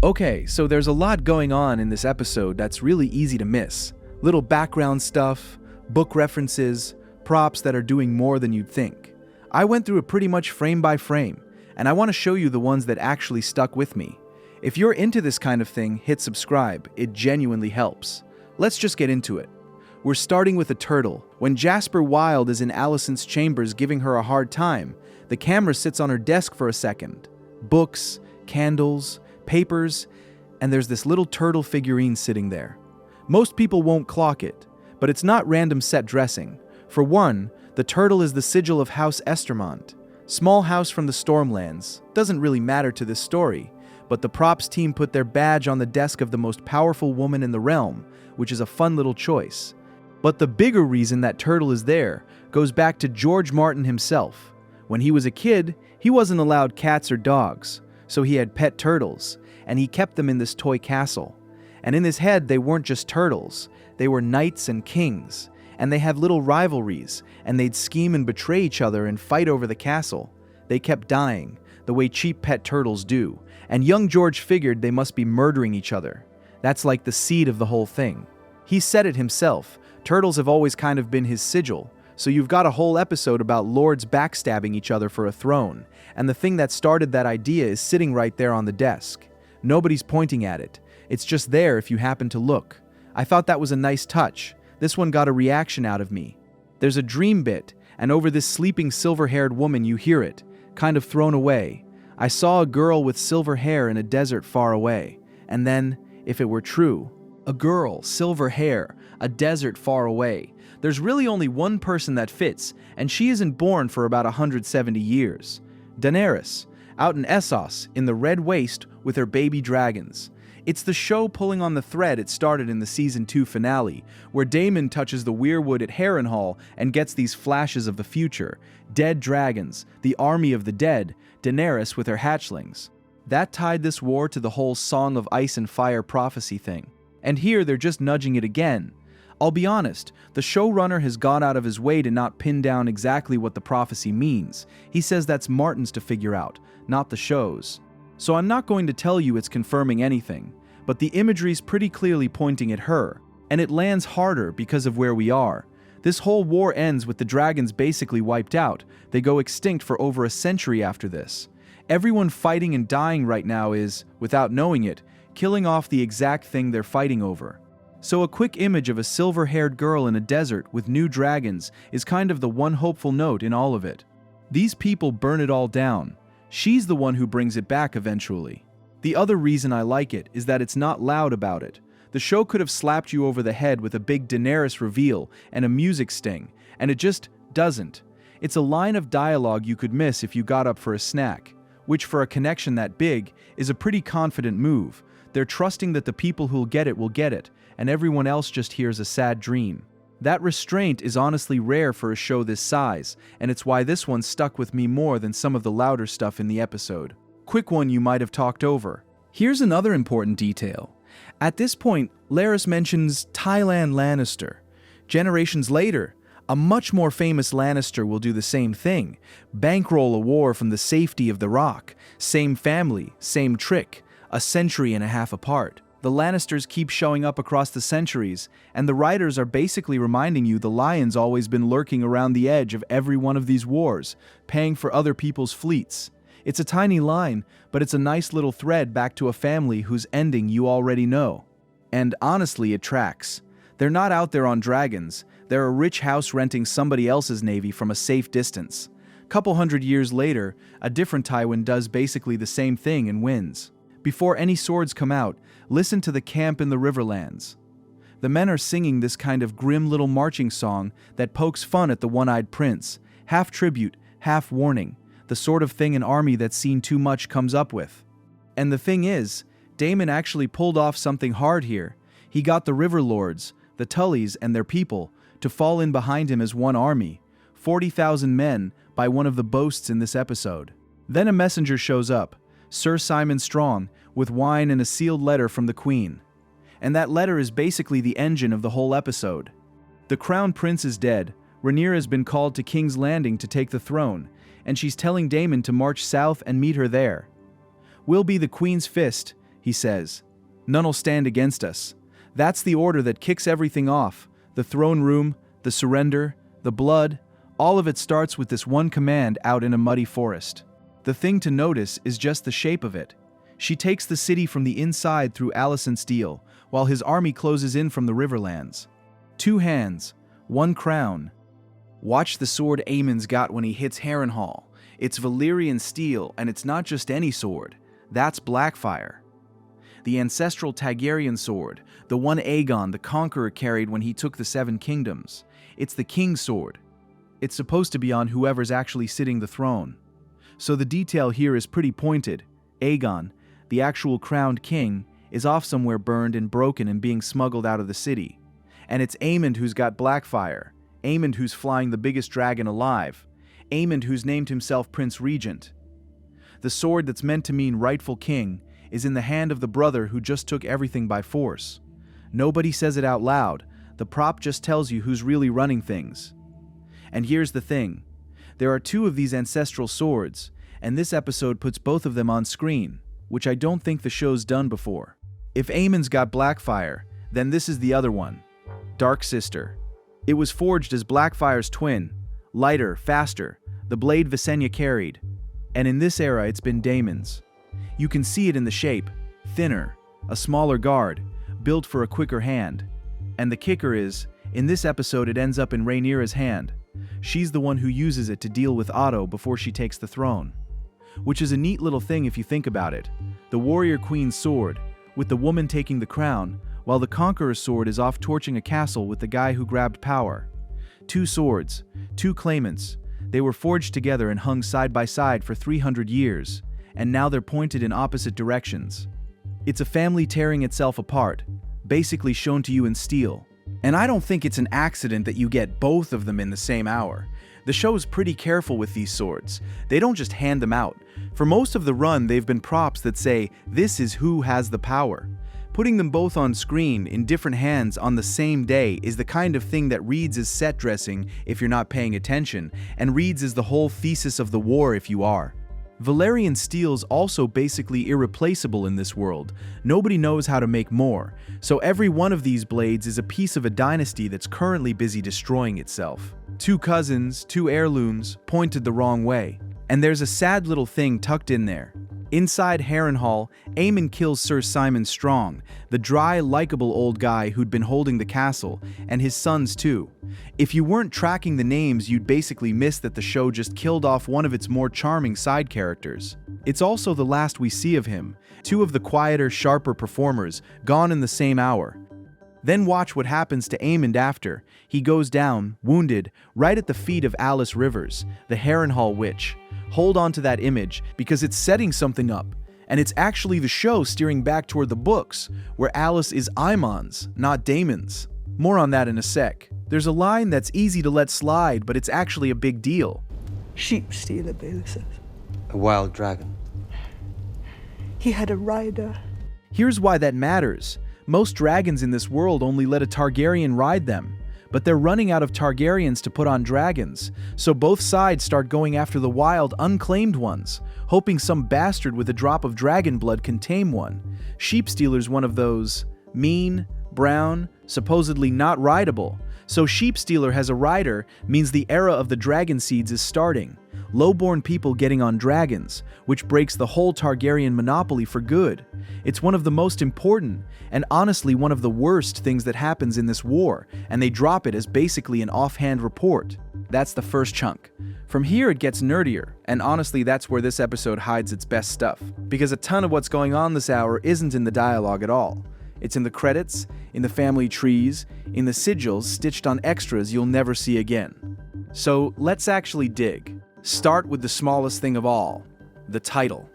Okay, so there's a lot going on in this episode that's really easy to miss. Little background stuff, book references, props that are doing more than you'd think. I went through it pretty much frame by frame, and I want to show you the ones that actually stuck with me. If you're into this kind of thing, hit subscribe. It genuinely helps. Let's just get into it. We're starting with a turtle. When Jasper Wilde is in Alicent's chambers giving her a hard time, the camera sits on her desk for a second. Books, candles, papers, and there's this little turtle figurine sitting there. Most people won't clock it, but it's not random set dressing. For one, the turtle is the sigil of House Estermont. Small house from the Stormlands. Doesn't really matter to this story, but the props team put their badge on the desk of the most powerful woman in the realm, which is a fun little choice. But the bigger reason that turtle is there goes back to George Martin himself. When he was a kid, he wasn't allowed cats or dogs, so he had pet turtles, and he kept them in this toy castle. And in his head, they weren't just turtles, they were knights and kings, and they had little rivalries, and they'd scheme and betray each other and fight over the castle. They kept dying, the way cheap pet turtles do, and young George figured they must be murdering each other. That's like the seed of the whole thing. He said it himself, turtles have always kind of been his sigil, so you've got a whole episode about lords backstabbing each other for a throne, and the thing that started that idea is sitting right there on the desk. Nobody's pointing at it. It's just there if you happen to look. I thought that was a nice touch. This one got a reaction out of me. There's a dream bit, and over this sleeping silver-haired woman you hear it, kind of thrown away. I saw a girl with silver hair in a desert far away. And then, if it were true, a girl, silver hair, a desert far away. There's really only one person that fits, and she isn't born for about 170 years. Daenerys, out in Essos, in the Red Waste with her baby dragons. It's the show pulling on the thread it started in the Season 2 finale, where Daemon touches the weirwood at Harrenhal and gets these flashes of the future. Dead dragons, the army of the dead, Daenerys with her hatchlings. That tied this war to the whole Song of Ice and Fire prophecy thing. And here they're just nudging it again. I'll be honest, the showrunner has gone out of his way to not pin down exactly what the prophecy means. He says that's Martin's to figure out, not the show's. So I'm not going to tell you it's confirming anything, but the imagery's pretty clearly pointing at her, and it lands harder because of where we are. This whole war ends with the dragons basically wiped out. They go extinct for over a century after this. Everyone fighting and dying right now is, without knowing it, killing off the exact thing they're fighting over. So a quick image of a silver-haired girl in a desert with new dragons is kind of the one hopeful note in all of it. These people burn it all down. She's the one who brings it back eventually. The other reason I like it is that it's not loud about it. The show could have slapped you over the head with a big Daenerys reveal and a music sting, and it just doesn't. It's a line of dialogue you could miss if you got up for a snack, which for a connection that big is a pretty confident move. They're trusting that the people who'll get it, and everyone else just hears a sad dream. That restraint is honestly rare for a show this size, and it's why this one stuck with me more than some of the louder stuff in the episode. Quick one you might have talked over. Here's another important detail. At this point, Larys mentions Tyland Lannister. Generations later, a much more famous Lannister will do the same thing. Bankroll a war from the safety of the Rock. Same family, same trick, a century and a half apart. The Lannisters keep showing up across the centuries, and the writers are basically reminding you the Lion's always been lurking around the edge of every one of these wars, paying for other people's fleets. It's a tiny line, but it's a nice little thread back to a family whose ending you already know. And honestly, it tracks. They're not out there on dragons. They're a rich house renting somebody else's navy from a safe distance. Couple hundred years later, a different Tywin does basically the same thing and wins. Before any swords come out, listen to the camp in the Riverlands. The men are singing this kind of grim little marching song that pokes fun at the one-eyed prince, half tribute, half warning, the sort of thing an army that's seen too much comes up with. And the thing is, Daemon actually pulled off something hard here. He got the River Lords, the Tullys and their people, to fall in behind him as one army, 40,000 men, by one of the boasts in this episode. Then a messenger shows up, Sir Simon Strong, with wine and a sealed letter from the Queen. And that letter is basically the engine of the whole episode. The Crown Prince is dead, Rhaenyra has been called to King's Landing to take the throne, and she's telling Daemon to march south and meet her there. We'll be the Queen's fist, he says. "None'll stand against us." That's the order that kicks everything off. The throne room, the surrender, the blood, all of it starts with this one command out in a muddy forest. The thing to notice is just the shape of it. She takes the city from the inside through Alicent's deal, while his army closes in from the Riverlands. 2 hands, 1 crown. Watch the sword Aemond's got when he hits Harrenhal. It's Valyrian steel, and it's not just any sword. That's Blackfyre. The ancestral Targaryen sword, the one Aegon the Conqueror carried when he took the 7 kingdoms. It's the king's sword. It's supposed to be on whoever's actually sitting the throne. So the detail here is pretty pointed. Aegon, the actual crowned king, is off somewhere burned and broken and being smuggled out of the city. And it's Aemond who's got Blackfyre, Aemond who's flying the biggest dragon alive, Aemond who's named himself Prince Regent. The sword that's meant to mean rightful king is in the hand of the brother who just took everything by force. Nobody says it out loud, the prop just tells you who's really running things. And here's the thing, there are 2 of these ancestral swords, and this episode puts both of them on screen, which I don't think the show's done before. If Aemond's got Blackfyre, then this is the other one, Dark Sister. It was forged as Blackfyre's twin, lighter, faster, the blade Visenya carried, and in this era it's been Daemon's. You can see it in the shape, thinner, a smaller guard, built for a quicker hand. And the kicker is, in this episode it ends up in Rhaenyra's hand. She's the one who uses it to deal with Otto before she takes the throne. Which is a neat little thing if you think about it. The warrior queen's sword, with the woman taking the crown, while the conqueror's sword is off torching a castle with the guy who grabbed power. 2 swords, 2 claimants. They were forged together and hung side by side for 300 years, and now they're pointed in opposite directions. It's a family tearing itself apart, basically shown to you in steel. And I don't think it's an accident that you get both of them in the same hour. The show's pretty careful with these swords. They don't just hand them out. For most of the run, they've been props that say, this is who has the power. Putting them both on screen in different hands on the same day is the kind of thing that reads as set dressing if you're not paying attention, and reads as the whole thesis of the war if you are. Valyrian steel's also basically irreplaceable in this world. Nobody knows how to make more, so every one of these blades is a piece of a dynasty that's currently busy destroying itself. 2 cousins, 2 heirlooms, pointed the wrong way. And there's a sad little thing tucked in there. Inside Harrenhal, Aemond kills Sir Simon Strong, the dry, likable old guy who'd been holding the castle, and his sons too. If you weren't tracking the names, you'd basically miss that the show just killed off one of its more charming side characters. It's also the last we see of him, 2 of the quieter, sharper performers, gone in the same hour. Then watch what happens to Aemond after. He goes down, wounded, right at the feet of Alice Rivers, the Harrenhal witch. Hold on to that image, because it's setting something up, and it's actually the show steering back toward the books, where Alice is Aemond's, not Daemon's. More on that in a sec. There's a line that's easy to let slide, but it's actually a big deal. Sheepstealer, Bailey says. A wild dragon. He had a rider. Here's why that matters. Most dragons in this world only let a Targaryen ride them, but they're running out of Targaryens to put on dragons, so both sides start going after the wild, unclaimed ones, hoping some bastard with a drop of dragon blood can tame one. Sheepstealer's one of those. Mean, brown, supposedly not rideable. So Sheepstealer has a rider means the era of the dragonseeds is starting. Lowborn people getting on dragons, which breaks the whole Targaryen monopoly for good. It's one of the most important, and honestly one of the worst things that happens in this war, and they drop it as basically an offhand report. That's the first chunk. From here it gets nerdier, and honestly that's where this episode hides its best stuff, because a ton of what's going on this hour isn't in the dialogue at all. It's in the credits, in the family trees, in the sigils stitched on extras you'll never see again. So let's actually dig. Start with the smallest thing of all, the title.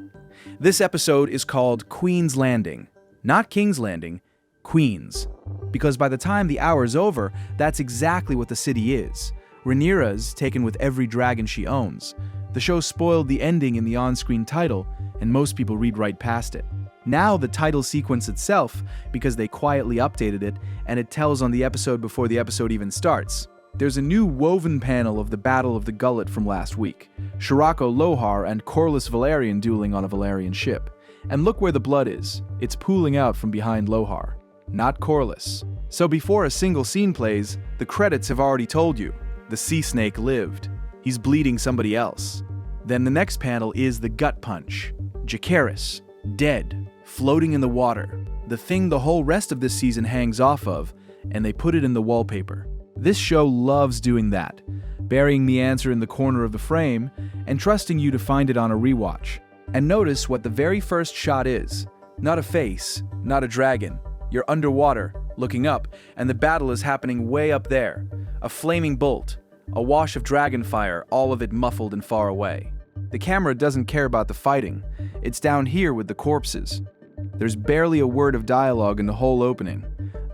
This episode is called Queen's Landing. Not King's Landing, Queen's. Because by the time the hour's over, that's exactly what the city is. Rhaenyra's taken with every dragon she owns. The show spoiled the ending in the on-screen title, and most people read right past it. Now the title sequence itself, because they quietly updated it, and it tells on the episode before the episode even starts. There's a new woven panel of the Battle of the Gullet from last week. Shirako Lohar and Corlys Velaryon dueling on a Velaryon ship. And look where the blood is. It's pooling out from behind Lohar, not Corlys. So before a single scene plays, the credits have already told you. The sea snake lived. He's bleeding somebody else. Then the next panel is the gut punch. Jacaerys, dead, floating in the water. The thing the whole rest of this season hangs off of, and they put it in the wallpaper. This show loves doing that, burying the answer in the corner of the frame and trusting you to find it on a rewatch. And notice what the very first shot is. Not a face, not a dragon. You're underwater, looking up, and the battle is happening way up there. A flaming bolt, a wash of dragon fire, all of it muffled and far away. The camera doesn't care about the fighting. It's down here with the corpses. There's barely a word of dialogue in the whole opening.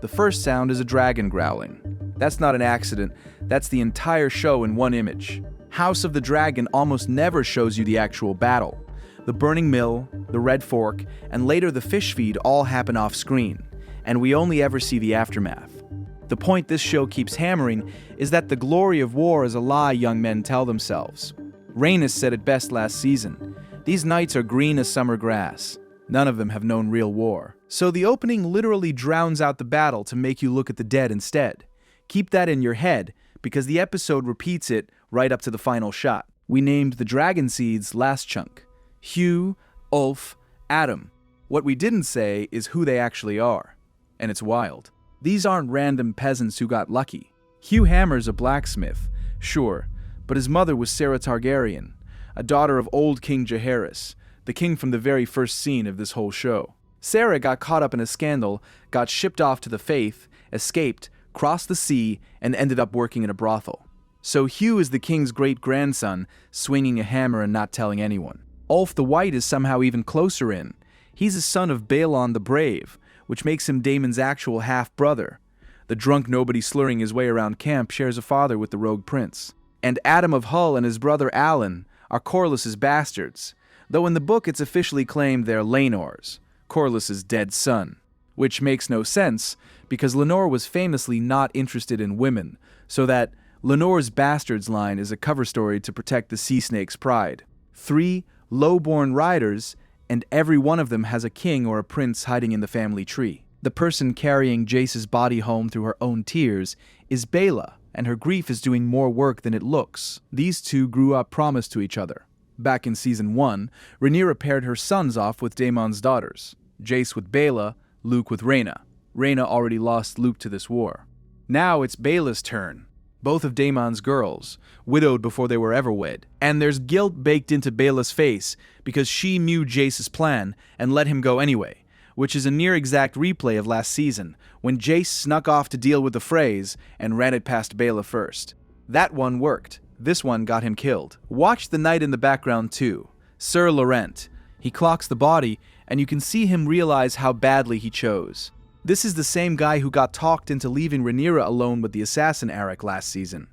The first sound is a dragon growling. That's not an accident, that's the entire show in one image. House of the Dragon almost never shows you the actual battle. The burning mill, the red fork, and later the fish feed all happen off screen, and we only ever see the aftermath. The point this show keeps hammering is that the glory of war is a lie young men tell themselves. Rhaenys said it best last season. These nights are green as summer grass. None of them have known real war. So the opening literally drowns out the battle to make you look at the dead instead. Keep that in your head, because the episode repeats it right up to the final shot. We named the dragonseeds last chunk. Hugh, Ulf, Adam. What we didn't say is who they actually are. And it's wild. These aren't random peasants who got lucky. Hugh Hammer's a blacksmith, sure, but his mother was Sarah Targaryen, a daughter of old King Jaehaerys, the king from the very first scene of this whole show. Sarah got caught up in a scandal, got shipped off to the Faith, escaped, crossed the sea, and ended up working in a brothel. So Hugh is the king's great-grandson, swinging a hammer and not telling anyone. Ulf the White is somehow even closer in. He's a son of Balon the Brave, which makes him Daemon's actual half-brother. The drunk nobody slurring his way around camp shares a father with the rogue prince. And Adam of Hull and his brother Alan are Corlys's bastards, though in the book it's officially claimed they're Laenor's, Corlys's dead son. Which makes no sense, because Lenore was famously not interested in women, so that Lenore's bastards line is a cover story to protect the sea snake's pride. 3 low-born riders, and every one of them has a king or a prince hiding in the family tree. The person carrying Jace's body home through her own tears is Baela, and her grief is doing more work than it looks. These two grew up promised to each other. Back in Season 1, Rhaenyra paired her sons off with Daemon's daughters, Jace with Baela, Luke with Rhaena. Rhaena already lost Luke to this war. Now it's Baela's turn. Both of Daemon's girls, widowed before they were ever wed. And there's guilt baked into Baela's face because she knew Jace's plan and let him go anyway, which is a near-exact replay of last season, when Jace snuck off to deal with the Freys and ran it past Baela first. That one worked. This one got him killed. Watch the knight in the background too, Sir Laurent. He clocks the body, and you can see him realize how badly he chose. This is the same guy who got talked into leaving Rhaenyra alone with the assassin Eric last season.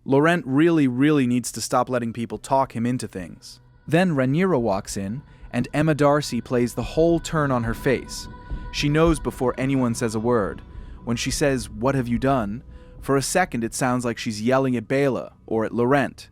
Laurent really needs to stop letting people talk him into things. Then Rhaenyra walks in, and Emma Darcy plays the whole turn on her face. She knows before anyone says a word. When she says, "What have you done?" for a second it sounds like she's yelling at Baela or at Laurent.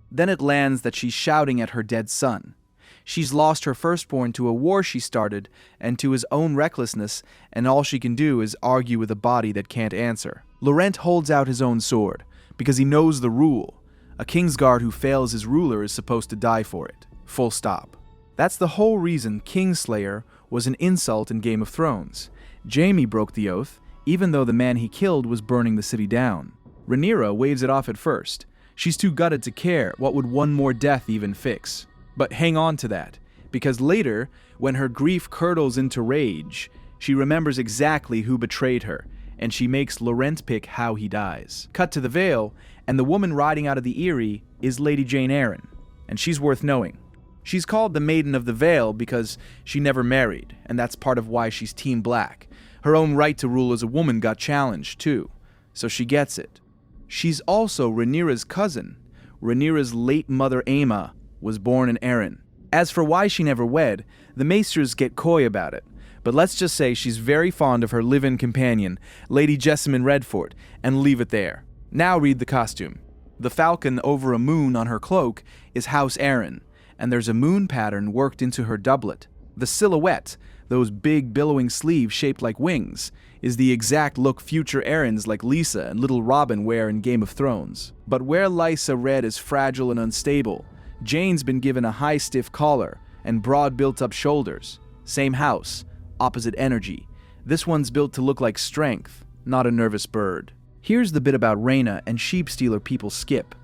Then it lands that she's shouting at her dead son. She's lost her firstborn to a war she started and to his own recklessness, and all she can do is argue with a body that can't answer. Laurent holds out his own sword, because he knows the rule. A Kingsguard who fails his ruler is supposed to die for it. Full stop. That's the whole reason Kingslayer was an insult in Game of Thrones. Jaime broke the oath, even though the man he killed was burning the city down. Rhaenyra waves it off at first. She's too gutted to care. What would one more death even fix? But hang on to that, because later, when her grief curdles into rage, she remembers exactly who betrayed her, and she makes Laurent pick how he dies. Cut to the Vale, and the woman riding out of the Eyrie is Lady Jeyne Arryn, and she's worth knowing. She's called the Maiden of the Vale because she never married, and that's part of why she's Team Black. Her own right to rule as a woman got challenged, too, so she gets it. She's also Rhaenyra's cousin. Rhaenyra's late mother Aemma was born in Arryn. As for why she never wed, the maesters get coy about it, but let's just say she's very fond of her live-in companion, Lady Jessamine Redford, and leave it there. Now read the costume. The falcon over a moon on her cloak is House Arryn, and there's a moon pattern worked into her doublet. The silhouette, those big billowing sleeves shaped like wings, is the exact look future Arryns like Lisa and little Robin wear in Game of Thrones. But where Lysa Red is fragile and unstable, Jeyne's been given a high stiff collar and broad built-up shoulders. Same house, opposite energy. This one's built to look like strength, not a nervous bird. Here's the bit about Rhaena and Sheepstealer people skip.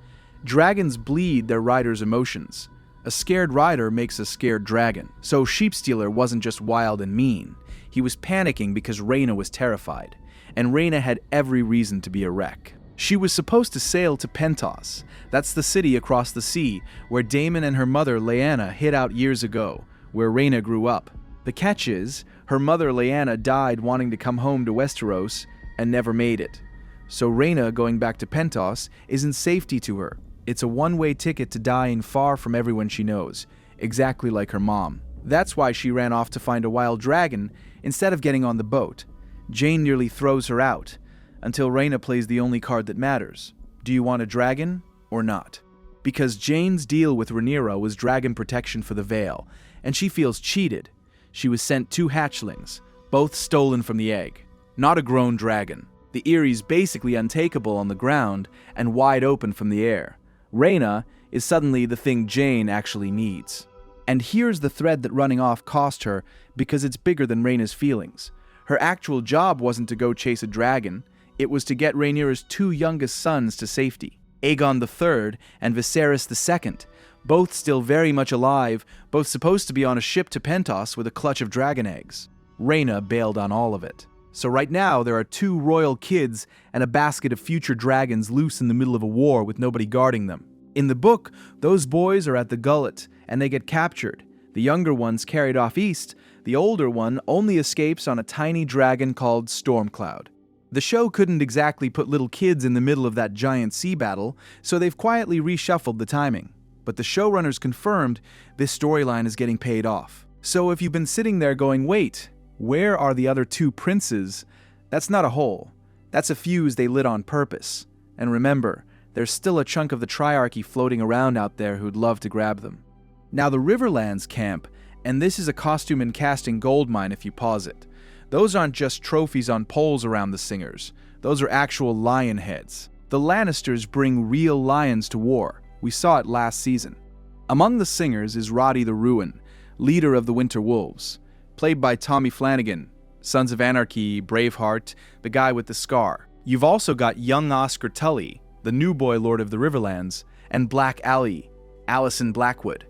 Dragons bleed their riders' emotions. A scared rider makes a scared dragon. So Sheepstealer wasn't just wild and mean. He was panicking because Rhaena was terrified, and Rhaena had every reason to be a wreck. She was supposed to sail to Pentos. That's the city across the sea where Daemon and her mother Helaena hid out years ago, where Rhaena grew up. The catch is, her mother Helaena died wanting to come home to Westeros and never made it. So Rhaena going back to Pentos isn't safety to her. It's a one-way ticket to dying far from everyone she knows, exactly like her mom. That's why she ran off to find a wild dragon instead of getting on the boat. Jeyne nearly throws her out, until Rhaena plays the only card that matters. Do you want a dragon or not? Because Jeyne's deal with Rhaenyra was dragon protection for the Vale, and she feels cheated. She was sent 2 hatchlings, both stolen from the egg. Not a grown dragon. The Eyrie's basically untakeable on the ground and wide open from the air. Rhaena is suddenly the thing Jeyne actually needs. And here's the thread that running off cost her because it's bigger than Rhaena's feelings. Her actual job wasn't to go chase a dragon, it was to get Rhaenyra's 2 youngest sons to safety. Aegon III and Viserys II, both still very much alive, both supposed to be on a ship to Pentos with a clutch of dragon eggs. Rhaena bailed on all of it. So right now there are 2 royal kids and a basket of future dragons loose in the middle of a war with nobody guarding them. In the book, those boys are at the Gullet and they get captured. The younger one's carried off east, the older one only escapes on a tiny dragon called Stormcloud. The show couldn't exactly put little kids in the middle of that giant sea battle, so they've quietly reshuffled the timing. But the showrunners confirmed this storyline is getting paid off. So if you've been sitting there going, wait, where are the other 2 princes? That's not a hole. That's a fuse they lit on purpose. And remember, there's still a chunk of the Triarchy floating around out there who'd love to grab them. Now the Riverlands camp, and this is a costume and casting goldmine if you pause it. Those aren't just trophies on poles around the singers. Those are actual lion heads. The Lannisters bring real lions to war. We saw it last season. Among the singers is Roddy the Ruin, leader of the Winter Wolves, played by Tommy Flanagan, Sons of Anarchy, Braveheart, the guy with the scar. You've also got young Oscar Tully, the new boy lord of the Riverlands, and Black Allie, Alicent Blackwood,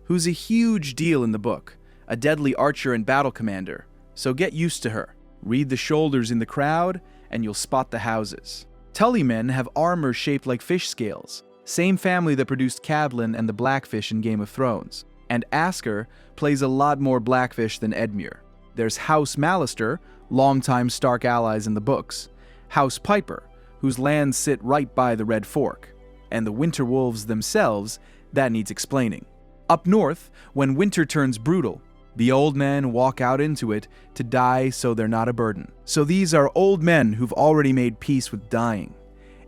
who's a huge deal in the book, a deadly archer and battle commander, so get used to her. Read the shoulders in the crowd, and you'll spot the houses. Tully men have armor shaped like fish scales, same family that produced Catelyn and the Blackfish in Game of Thrones. And Asker plays a lot more Blackfish than Edmure. There's House Mallister, longtime Stark allies in the books, House Piper, whose lands sit right by the Red Fork, and the Winter Wolves themselves, that needs explaining. Up north, when winter turns brutal, the old men walk out into it to die so they're not a burden. So these are old men who've already made peace with dying,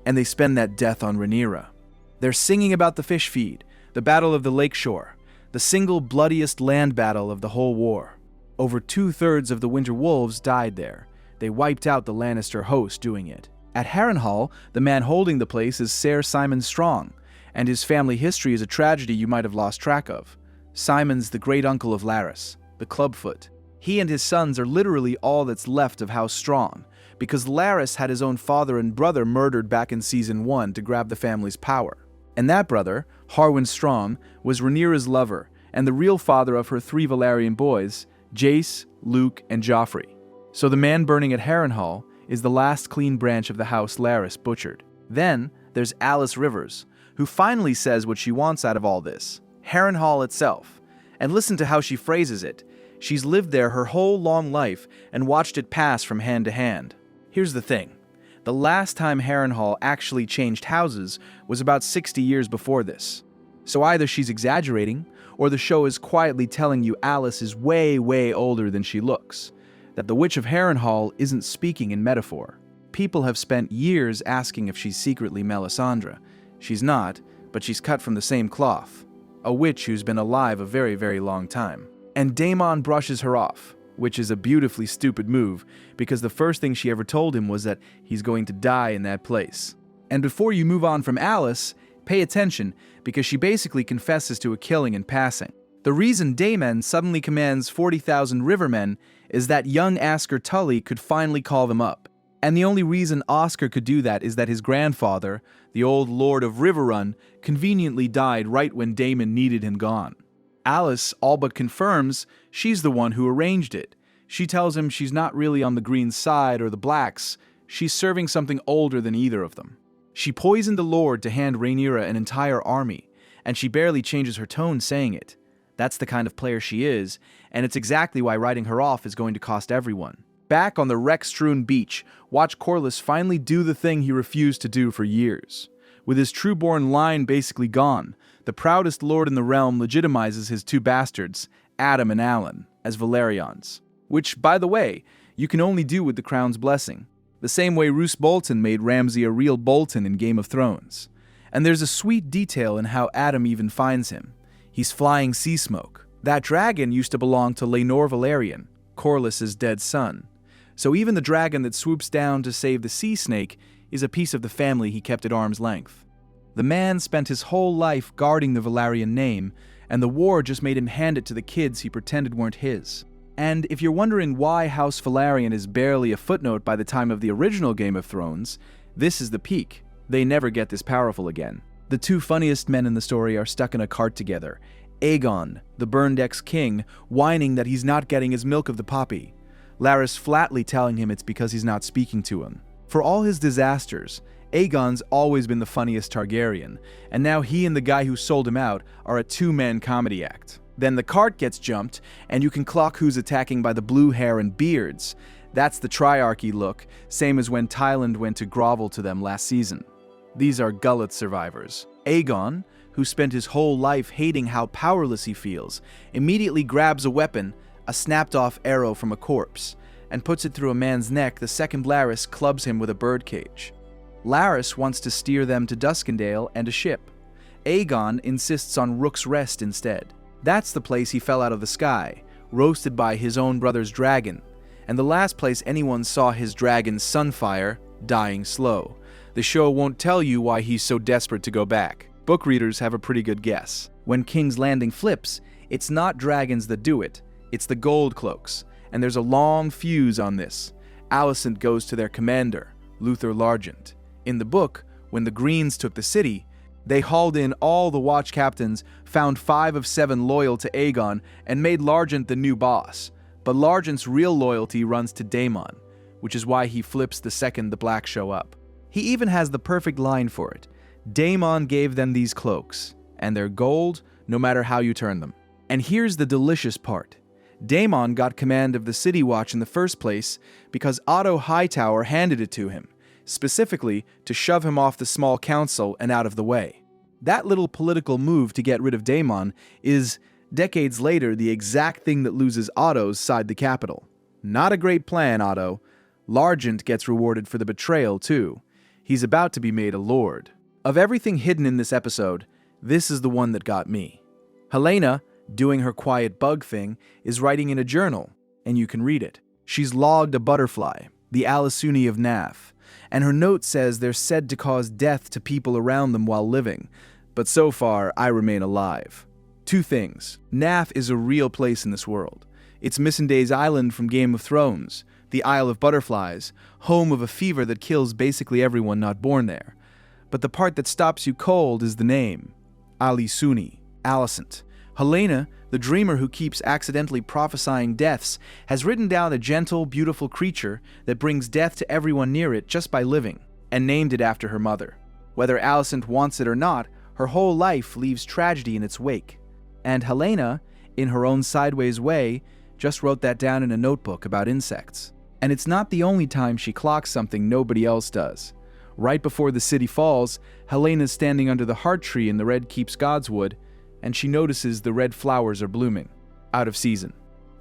and they spend that death on Rhaenyra. They're singing about the fish feed, the Battle of the Lakeshore, the single bloodiest land battle of the whole war. Over 2/3 of the Winter Wolves died there. They wiped out the Lannister host doing it. At Harrenhal, the man holding the place is Ser Simon Strong, and his family history is a tragedy you might have lost track of. Simon's the great-uncle of Larys, the Clubfoot. He and his sons are literally all that's left of House Strong, because Larys had his own father and brother murdered back in Season 1 to grab the family's power. And that brother, Harwin Strong, was Rhaenyra's lover, and the real father of her 3 Valyrian boys, Jace, Luke, and Joffrey. So the man burning at Harrenhal is the last clean branch of the House Larys butchered. Then there's Alice Rivers, who finally says what she wants out of all this, Harrenhal itself. And listen to how she phrases it. She's lived there her whole long life and watched it pass from hand to hand. Here's the thing. The last time Harrenhal actually changed houses was about 60 years before this. So either she's exaggerating, or the show is quietly telling you Alice is way, way older than she looks. That the Witch of Harrenhal isn't speaking in metaphor. People have spent years asking if she's secretly Melisandre. She's not, but she's cut from the same cloth. A witch who's been alive a very, very long time. And Daemon brushes her off, which is a beautifully stupid move because the first thing she ever told him was that he's going to die in that place. And before you move on from Alice, pay attention because she basically confesses to a killing in passing. The reason Daemon suddenly commands 40,000 rivermen is that young Asker Tully could finally call them up. And the only reason Oscar could do that is that his grandfather, the old Lord of Riverrun, conveniently died right when Daemon needed him gone. Alice all but confirms she's the one who arranged it. She tells him she's not really on the Green's side or the Black's, she's serving something older than either of them. She poisoned the Lord to hand Rhaenyra an entire army, and she barely changes her tone saying it. That's the kind of player she is, and it's exactly why writing her off is going to cost everyone. Back on the wreck-strewn beach, watch Corlys finally do the thing he refused to do for years. With his true-born line basically gone, the proudest lord in the realm legitimizes his two bastards, Adam and Alan, as Valerians. Which, by the way, you can only do with the crown's blessing. The same way Roose Bolton made Ramsay a real Bolton in Game of Thrones. And there's a sweet detail in how Adam even finds him. He's flying sea smoke. That dragon used to belong to Laenor Velaryon, Corlys' dead son. So even the dragon that swoops down to save the sea snake is a piece of the family he kept at arm's length. The man spent his whole life guarding the Velaryon name, and the war just made him hand it to the kids he pretended weren't his. And if you're wondering why House Velaryon is barely a footnote by the time of the original Game of Thrones, this is the peak. They never get this powerful again. The two funniest men in the story are stuck in a cart together. Aegon, the burned ex-king, whining that he's not getting his milk of the poppy. Larys flatly telling him it's because he's not speaking to him. For all his disasters, Aegon's always been the funniest Targaryen, and now he and the guy who sold him out are a two-man comedy act. Then the cart gets jumped, and you can clock who's attacking by the blue hair and beards. That's the Triarchy look, same as when Tyland went to grovel to them last season. These are Gullet survivors. Aegon, who spent his whole life hating how powerless he feels, immediately grabs a weapon, a snapped-off arrow from a corpse, and puts it through a man's neck the second Larys clubs him with a birdcage. Larys wants to steer them to Duskendale and a ship. Aegon insists on Rook's Rest instead. That's the place he fell out of the sky, roasted by his own brother's dragon, and the last place anyone saw his dragon Sunfire dying slow. The show won't tell you why he's so desperate to go back. Book readers have a pretty good guess. When King's Landing flips, it's not dragons that do it, it's the gold cloaks, and there's a long fuse on this. Alicent goes to their commander, Luther Largent. In the book, when the Greens took the city, they hauled in all the watch captains, found 5 of 7 loyal to Aegon, and made Largent the new boss. But Largent's real loyalty runs to Daemon, which is why he flips the second the Black show up. He even has the perfect line for it. Daemon gave them these cloaks, and they're gold no matter how you turn them. And here's the delicious part. Daemon got command of the City Watch in the first place because Otto Hightower handed it to him, specifically to shove him off the small council and out of the way. That little political move to get rid of Daemon is, decades later, the exact thing that loses Otto's side the capital. Not a great plan, Otto. Largent gets rewarded for the betrayal, too. He's about to be made a lord. Of everything hidden in this episode, this is the one that got me. Helaena, doing her quiet bug thing, is writing in a journal, and you can read it. She's logged a butterfly, the Alisuni of Naf, and her note says they're said to cause death to people around them while living, but so far I remain alive. 2 things. Naf is a real place in this world. It's Missandei's island from Game of Thrones, the Isle of Butterflies, home of a fever that kills basically everyone not born there. But the part that stops you cold is the name. Alisuni, Alicent. Helaena, the dreamer who keeps accidentally prophesying deaths, has written down a gentle, beautiful creature that brings death to everyone near it just by living, and named it after her mother. Whether Alicent wants it or not, her whole life leaves tragedy in its wake. And Helaena, in her own sideways way, just wrote that down in a notebook about insects. And it's not the only time she clocks something nobody else does. Right before the city falls, Helena's standing under the heart tree in the Red Keep's Godswood, and she notices the red flowers are blooming, out of season.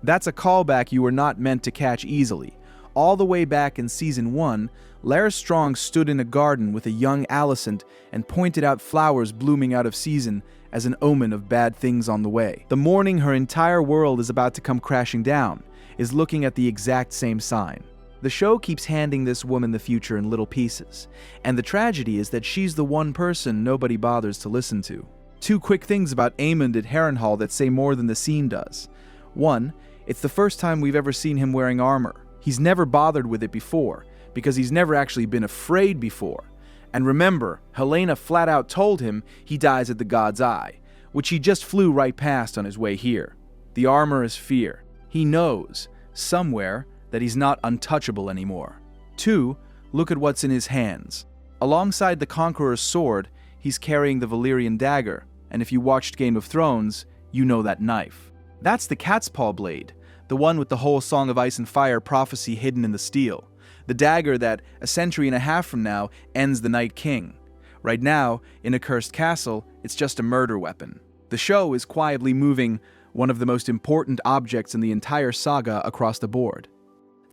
That's a callback you were not meant to catch easily. All the way back in Season 1, Larys Strong stood in a garden with a young Alicent and pointed out flowers blooming out of season as an omen of bad things on the way. The morning her entire world is about to come crashing down is looking at the exact same sign. The show keeps handing this woman the future in little pieces, and the tragedy is that she's the one person nobody bothers to listen to. Two quick things about Aemond at Harrenhal that say more than the scene does. One, it's the first time we've ever seen him wearing armor. He's never bothered with it before, because he's never actually been afraid before. And remember, Helaena flat out told him he dies at the God's Eye, which he just flew right past on his way here. The armor is fear. He knows, somewhere, that he's not untouchable anymore. Two, look at what's in his hands. Alongside the Conqueror's sword, he's carrying the Valyrian dagger, and if you watched Game of Thrones, you know that knife. That's the cat's paw blade, the one with the whole Song of Ice and Fire prophecy hidden in the steel. The dagger that, a century and a half from now, ends the Night King. Right now, in a cursed castle, it's just a murder weapon. The show is quietly moving one of the most important objects in the entire saga across the board.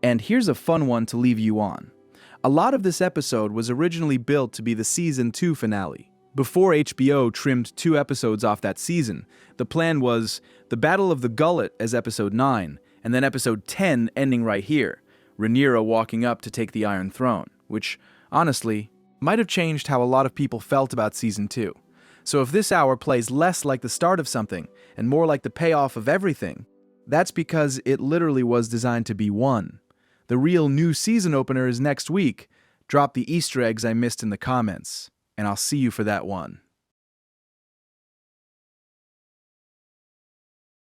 And here's a fun one to leave you on. A lot of this episode was originally built to be the Season 2 finale. Before HBO trimmed 2 episodes off that season, the plan was the Battle of the Gullet as Episode 9, and then Episode 10 ending right here, Rhaenyra walking up to take the Iron Throne, which, honestly, might have changed how a lot of people felt about Season 2. So if this hour plays less like the start of something, and more like the payoff of everything, that's because it literally was designed to be one. The real new season opener is next week. Drop the Easter eggs I missed in the comments, and I'll see you for that one.